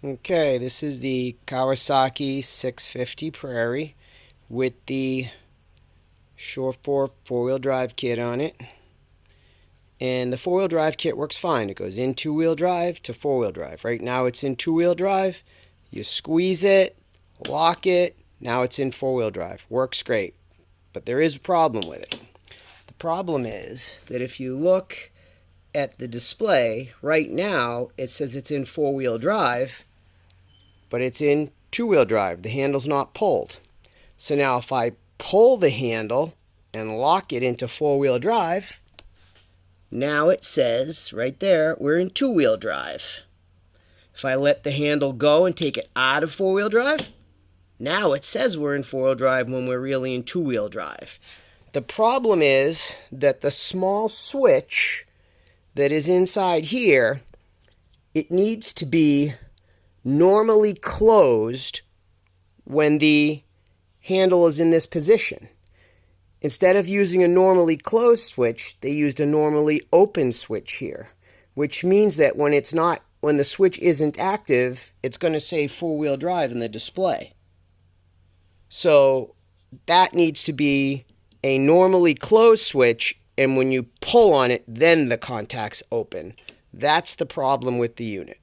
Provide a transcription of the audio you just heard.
Okay, this is the Kawasaki 650 Prairie with the Sure4 four-wheel drive kit on it. And the four-wheel drive kit works fine. It goes in two-wheel drive to four-wheel drive. Right now it's in two-wheel drive. You squeeze it, lock it, now it's in four-wheel drive. Works great. But there is a problem with it. The problem is that if you look at the display, right now it says it's in four-wheel drive, but it's in two-wheel drive. The handle's not pulled. So now if I pull the handle and lock it into four-wheel drive, now it says right there we're in two-wheel drive. If I let the handle go and take it out of four-wheel drive, now it says we're in four-wheel drive when we're really in two-wheel drive. The problem is that the small switch that is inside here, it needs to be normally closed when the handle is in this position. Instead of using a normally closed switch, they used a normally open switch here, which means that when the switch isn't active, it's going to say four-wheel drive in the display. So that needs to be a normally closed switch, and when you pull on it, then the contacts open. That's the problem with the unit.